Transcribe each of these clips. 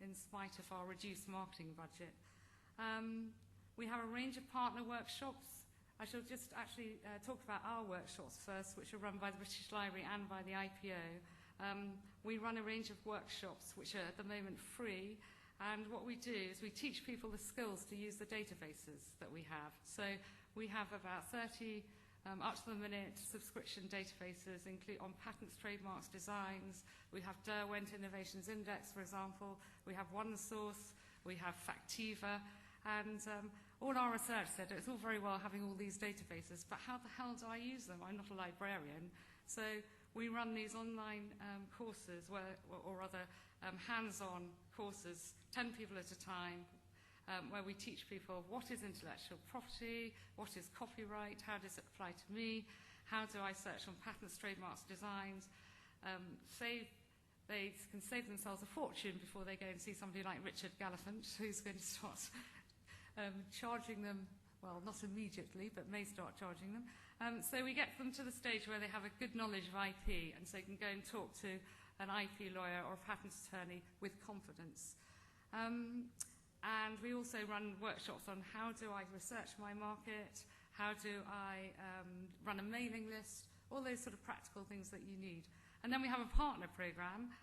in spite of our reduced marketing budget. We have a range of partner workshops. I shall just actually talk about our workshops first, which are run by the British Library and by the IPO. We run a range of workshops which are at the moment free, and what we do is we teach people the skills to use the databases that we have. So we have about 30 up-to-the-minute subscription databases on patents, trademarks, designs. We have Derwent Innovations Index, for example. We have OneSource. We have Factiva. And all our research said it's all very well having all these databases, but how the hell do I use them? I'm not a librarian. So we run these online courses or other hands-on courses, 10 people at a time, where we teach people what is intellectual property, what is copyright, how does it apply to me, how do I search on patents, trademarks, designs. They can save themselves a fortune before they go and see somebody like Richard Gallifant, who's going to start charging them, well, not immediately, but may start charging them. So we get them to the stage where they have a good knowledge of IP, and so they can go and talk to an IP lawyer or a patent attorney with confidence. And we also run workshops on how do I research my market, how do I run a mailing list, all those sort of practical things that you need. And then we have a partner program.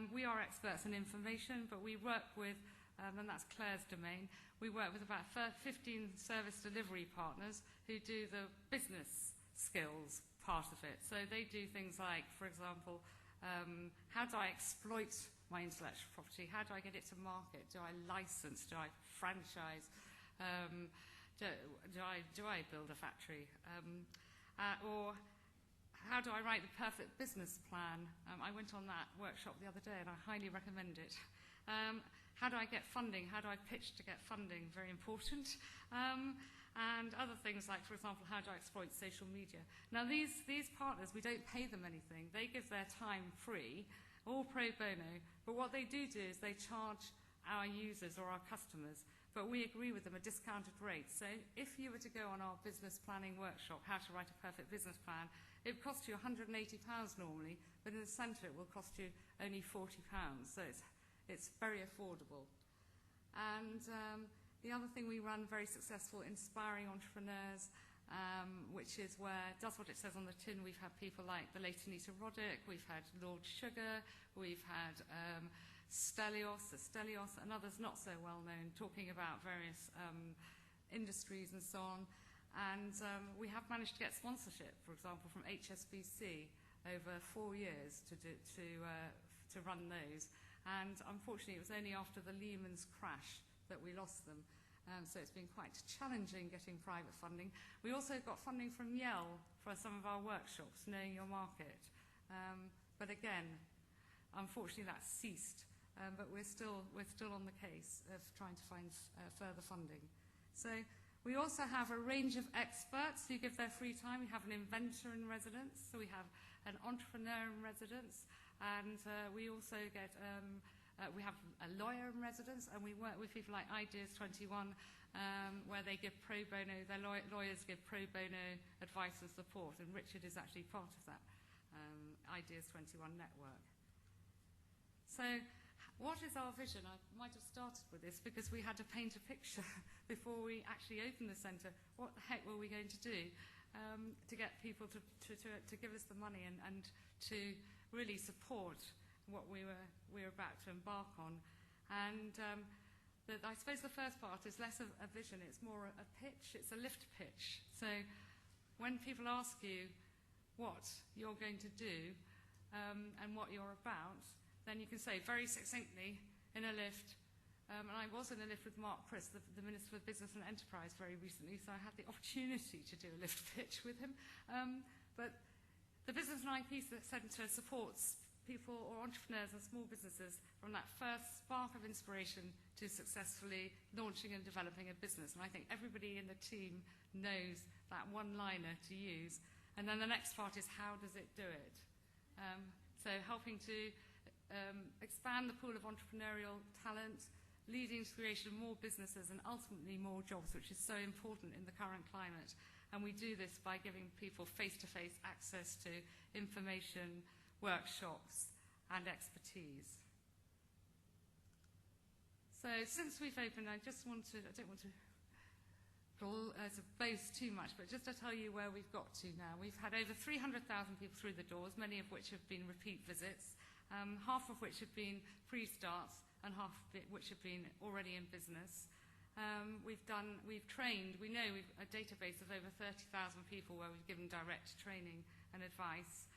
We are experts in information, but we work with, and that's Claire's domain, we work with about 15 service delivery partners who do the business skills part of it. So they do things like, for example, how do I exploit my intellectual property? How do I get it to market? Do I license? Do I franchise? Do I build a factory? Or how do I write the perfect business plan? I went on that workshop the other day and I highly recommend it. How do I get funding? How do I pitch to get funding? Very important. And other things like, for example, how do I exploit social media? Now, these partners, we don't pay them anything. They give their time free, all pro bono. But what they do is they charge our users or our customers, but we agree with them a discounted rate. So if you were to go on our business planning workshop, how to write a perfect business plan, it would cost you £180 normally, but in the centre it will cost you only £40. So it's very affordable. And the other thing we run, very successful, Inspiring Entrepreneurs, which is where, does what it says on the tin. We've had people like the late Anita Roddick, we've had Lord Sugar, we've had Stelios, and others not so well known, talking about various industries and so on. And we have managed to get sponsorship, for example, from HSBC over 4 years to run those. And unfortunately, it was only after the Lehman's crash that we lost them. So it's been quite challenging getting private funding. We also got funding from Yale for some of our workshops, Knowing Your Market. But again, unfortunately, that's ceased. But we're still on the case of trying to find further funding. So we also have a range of experts who give their free time. We have an inventor in residence, so we have an entrepreneur in residence, and we also get we have a lawyer in residence, and we work with people like Ideas21, where they give pro bono, their lawyers give pro bono advice and support, and Richard is actually part of that Ideas21 network. So what is our vision? I might have started with this because we had to paint a picture before we actually opened the centre. What the heck were we going to do to get people to give us the money and to really support what we were about to embark on? And I suppose the first part is less of a vision, it's more a pitch, it's a lift pitch. So when people ask you what you're going to do and what you're about, then you can say very succinctly in a lift, and I was in a lift with Mark Priss, the Minister for Business and Enterprise, very recently, so I had the opportunity to do a lift pitch with him. But the Business and IP Centre supports people or entrepreneurs and small businesses from that first spark of inspiration to successfully launching and developing a business. And I think everybody in the team knows that one-liner to use. And then the next part is how does it do it? So helping to expand the pool of entrepreneurial talent, leading to the creation of more businesses and ultimately more jobs, which is so important in the current climate. And we do this by giving people face-to-face access to information, workshops, and expertise. So since we've opened, I don't want to boast too much, but just to tell you where we've got to now. We've had over 300,000 people through the doors, many of which have been repeat visits, half of which have been pre-starts and half of which have been already in business. We've trained, we know we've a database of over 30,000 people where we've given direct training and advice.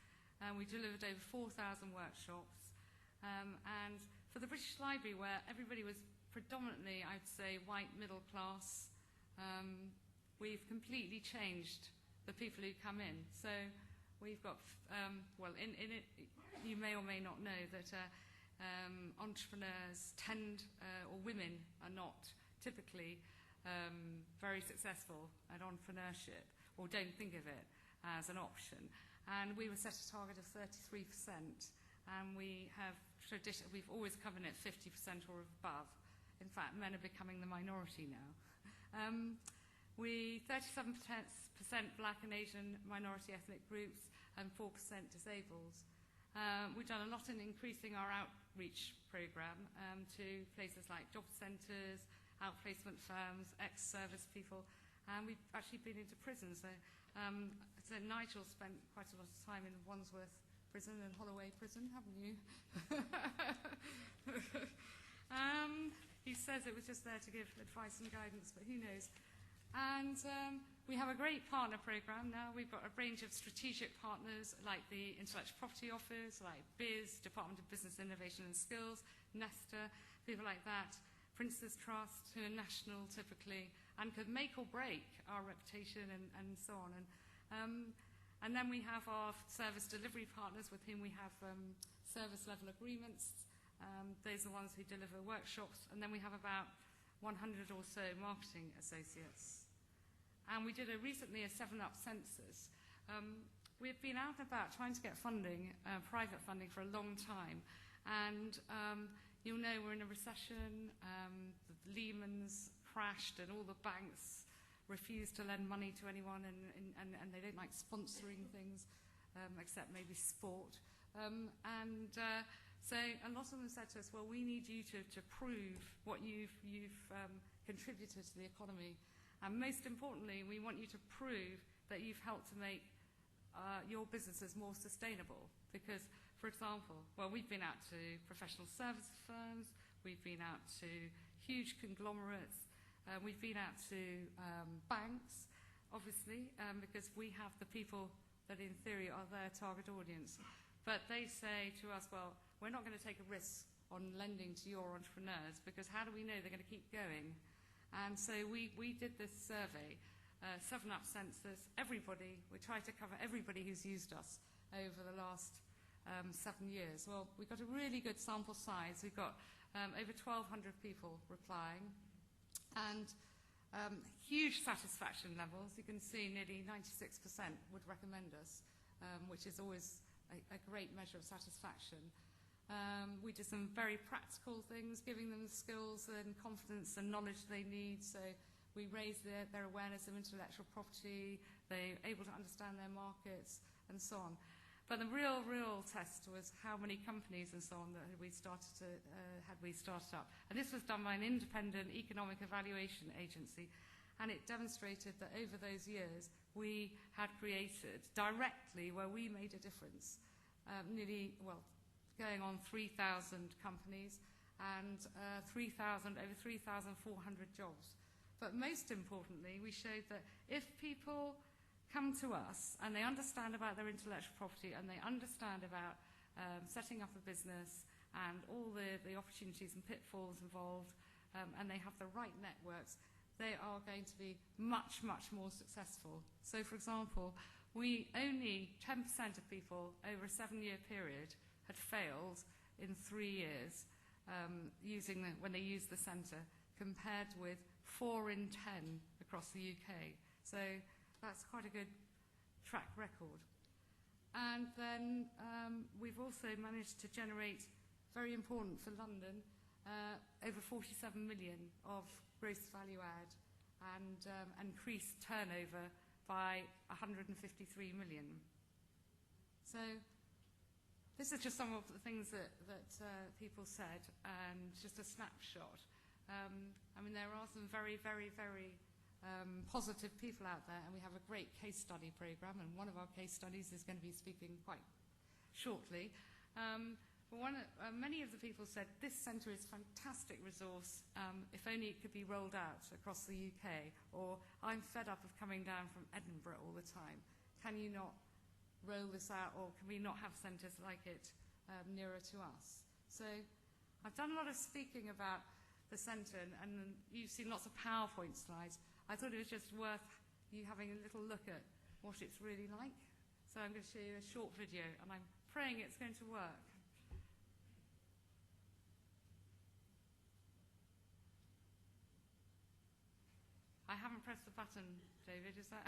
We delivered over 4,000 workshops. And for the British Library, where everybody was predominantly, I'd say, white middle class, we've completely changed the people who come in. So we've got, in it, you may or may not know that entrepreneurs or women are not typically very successful at entrepreneurship or don't think of it as an option. And we were set a target of 33%, and we've always covered it 50% or above. In fact, men are becoming the minority now. 37% Black and Asian minority ethnic groups and 4% disabled. We've done a lot in increasing our outreach program to places like job centres, outplacement firms, ex-service people, and we've actually been into prisons. So Nigel spent quite a lot of time in Wandsworth Prison and Holloway Prison, haven't you? He says it was just there to give advice and guidance, but who knows. And we have a great partner program now. We've got a range of strategic partners like the Intellectual Property Office, like BIS, Department of Business Innovation and Skills, Nesta, people like that, Prince's Trust, who are national typically, and could make or break our reputation and so on. And then we have our service delivery partners with whom we have service level agreements. Those are the ones who deliver workshops, and then we have about 100 or so marketing associates. And we did recently a 7-Up census. We've been out and about trying to get funding, private funding, for a long time. And you'll know we're in a recession. The Lehman's crashed and all the banks refused to lend money to anyone, and they don't like sponsoring things, except maybe sport. So a lot of them said to us, well, we need you to prove what you've contributed to the economy. And most importantly, we want you to prove that you've helped to make your businesses more sustainable. Because, for example, well, we've been out to professional service firms, we've been out to huge conglomerates, we've been out to banks, obviously, because we have the people that in theory are their target audience. But they say to us, well, we're not going to take a risk on lending to your entrepreneurs, because how do we know they're going to keep going? And so we did this survey, 7-Up census, everybody. We tried to cover everybody who's used us over the last 7 years. Well, we got a really good sample size. We've got over 1,200 people replying, and huge satisfaction levels. You can see nearly 96% would recommend us, which is always a great measure of satisfaction. We did some very practical things, giving them the skills and confidence and knowledge they need. So we raised their awareness of intellectual property, they're able to understand their markets, and so on. But the real test was how many companies and so on that had we started up. And this was done by an independent economic evaluation agency. And it demonstrated that over those years, we had created directly, where we made a difference, going on 3,000 companies and over 3,400 jobs. But most importantly, we showed that if people come to us and they understand about their intellectual property and they understand about setting up a business and all the opportunities and pitfalls involved, and they have the right networks, they are going to be much, much more successful. So, for example, only 10% of people over a 7-year period had failed in 3 years when they used the centre, compared with 4 in 10 across the UK. So that's quite a good track record. And then we've also managed to generate, very important for London, over 47 million of gross value add, and increased turnover by 153 million. So this is just some of the things that people said, and just a snapshot. I mean, there are some very, very, very positive people out there, and we have a great case study program, and one of our case studies is going to be speaking quite shortly. Many of the people said, this centre is a fantastic resource, if only it could be rolled out across the UK, or I'm fed up of coming down from Edinburgh all the time. Can you not roll this out, or can we not have centres like it nearer to us? So I've done a lot of speaking about the centre, and you've seen lots of PowerPoint slides. I thought it was just worth you having a little look at what it's really like. So I'm going to show you a short video, and I'm praying it's going to work. I haven't pressed the button, David, is that?